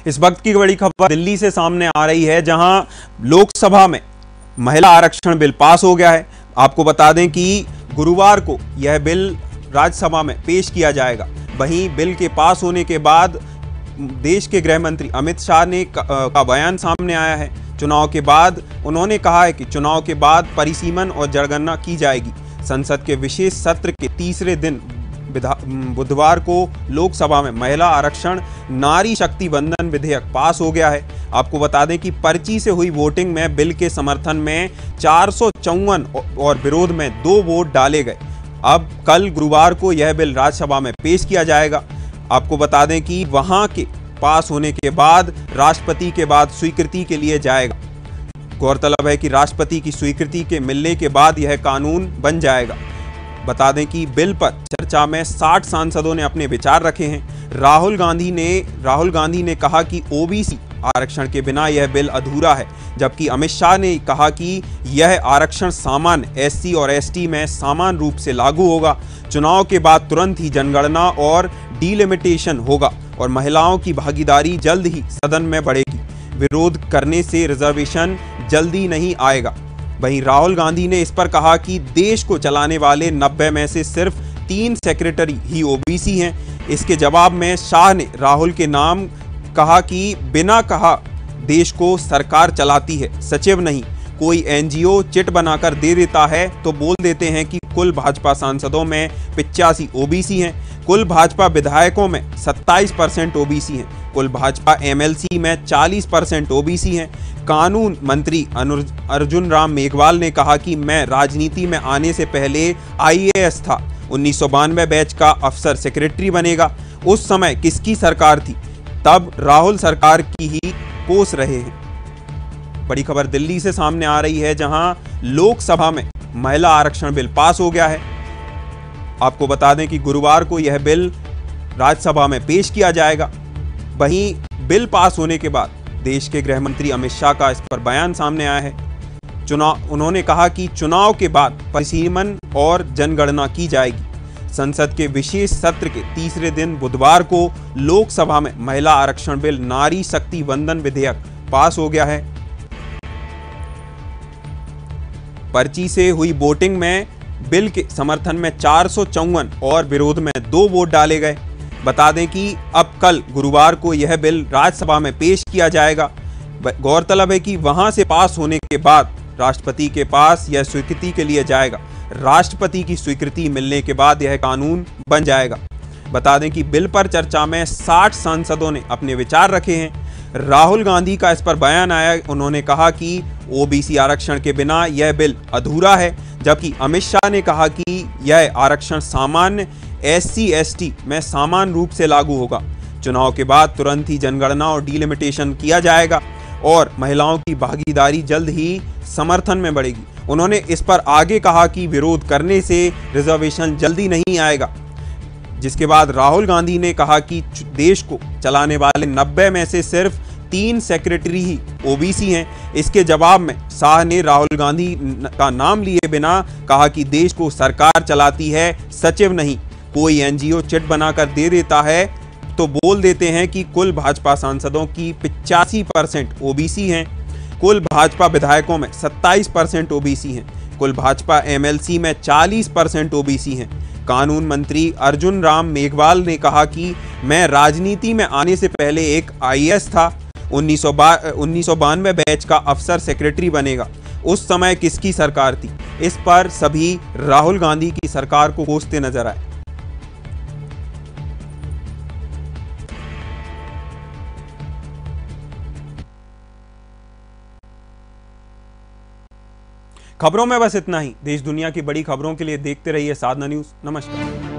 इस वक्त की बड़ी खबर दिल्ली से सामने आ रही है, जहां लोकसभा में महिला आरक्षण बिल पास हो गया है। आपको बता दें कि गुरुवार को यह बिल राज्यसभा में पेश किया जाएगा। वहीं बिल के पास होने के बाद देश के गृह मंत्री अमित शाह ने का बयान सामने आया है। चुनाव के बाद उन्होंने कहा है कि चुनाव के बाद परिसीमन और जनगणना की जाएगी। संसद के विशेष सत्र के तीसरे दिन बुधवार को लोकसभा में महिला आरक्षण नारी शक्ति वंदन विधेयक पास हो गया है। आपको बता दें कि पर्ची से हुई वोटिंग में बिल के समर्थन में 454 और विरोध में 2 वोट डाले गए। अब कल गुरुवार को यह बिल राज्यसभा में पेश किया जाएगा। आपको बता दें कि वहां के पास होने के बाद राष्ट्रपति के बाद स्वीकृति के लिए जाएगा। गौरतलब है कि राष्ट्रपति की स्वीकृति के मिलने के बाद यह कानून बन जाएगा। बता दें कि बिल पर चर्चा में 60 सांसदों ने अपने विचार रखे हैं। राहुल गांधी ने कहा कि ओबीसी आरक्षण के बिना यह बिल अधूरा है, जबकि अमित शाह ने कहा कि यह आरक्षण सामान्य एससी और एसटी में समान रूप से लागू होगा। चुनाव के बाद तुरंत ही जनगणना और डिलिमिटेशन होगा और महिलाओं की भागीदारी जल्द ही सदन में बढ़ेगी। विरोध करने से रिजर्वेशन जल्दी नहीं आएगा। वहीं राहुल गांधी ने इस पर कहा कि देश को चलाने वाले 90 में से सिर्फ 3 सेक्रेटरी ही ओबीसी हैं। इसके जवाब में शाह ने राहुल के नाम कहा कि बिना कहा देश को सरकार चलाती है, सचिव नहीं। कोई एनजीओ चिट बनाकर दे देता है तो बोल देते हैं कि कुल भाजपा सांसदों में 85 ओबीसी हैं, कुल भाजपा विधायकों में 27% ओबीसी हैं, कुल भाजपा एमएलसी में 40% ओबीसी हैं। कानून मंत्री अर्जुन राम मेघवाल ने कहा कि मैं राजनीति में आने से पहले आईएएस था, 1992 बैच का अफसर सेक्रेटरी बनेगा। उस समय किसकी सरकार थी? तब राहुल सरकार की ही कोस रहे हैं। बड़ी खबर दिल्ली से सामने आ रही है, जहां लोकसभा में महिला आरक्षण बिल पास हो गया है। आपको बता दें कि गुरुवार को यह बिल राज्यसभा में पेश किया जाएगा। वहीं बिल पास होने के बाद देश के गृह मंत्री अमित शाह का इस पर बयान सामने आया है। उन्होंने कहा कि चुनाव के बाद परिसीमन और जनगणना की जाएगी। संसद के विशेष सत्र के तीसरे दिन बुधवार को लोकसभा में महिला आरक्षण बिल नारी शक्ति वंदन विधेयक पास हो गया है। पर्ची से हुई वोटिंग में बिल के समर्थन में 454 और विरोध में 2 वोट डाले गए। बता दें कि अब कल गुरुवार को यह बिल राज्यसभा में पेश किया जाएगा। गौरतलब है कि वहां से पास होने के बाद राष्ट्रपति के पास यह स्वीकृति के लिए जाएगा। राष्ट्रपति की स्वीकृति मिलने के बाद यह कानून बन जाएगा। बता दें कि बिल पर चर्चा में 60 सांसदों ने अपने विचार रखे हैं। राहुल गांधी का इस पर बयान आया। उन्होंने कहा कि ओबीसी आरक्षण के बिना यह बिल अधूरा है, जबकि अमित शाह ने कहा कि यह आरक्षण सामान्य एससी एसटी में समान रूप से लागू होगा। चुनाव के बाद तुरंत ही जनगणना और डिलिमिटेशन किया जाएगा और महिलाओं की भागीदारी जल्द ही समर्थन में बढ़ेगी। उन्होंने इस पर आगे कहा कि विरोध करने से रिजर्वेशन जल्दी नहीं आएगा। जिसके बाद राहुल गांधी ने कहा कि देश को चलाने वाले 90 में से सिर्फ 3 सेक्रेटरी ही ओबीसी हैं। इसके जवाब में शाह ने राहुल गांधी का नाम लिए बिना कहा कि देश को सरकार चलाती है, सचिव नहीं। कोई एनजीओ चिट बनाकर दे देता है तो बोल देते हैं कि कुल भाजपा सांसदों की 85% ओबीसी हैं, कुल भाजपा विधायकों में 27% ओबीसी हैं, कुल भाजपा एमएलसी में 40% ओबीसी हैं। कानून मंत्री अर्जुन राम मेघवाल ने कहा कि मैं राजनीति में आने से पहले एक आईएएस था, 1992 बैच का अफसर सेक्रेटरी बनेगा। उस समय किसकी सरकार थी? इस पर सभी राहुल गांधी की सरकार को कोसते नजर आए। खबरों में बस इतना ही। देश दुनिया की बड़ी खबरों के लिए देखते रहिए साधना न्यूज़। नमस्कार।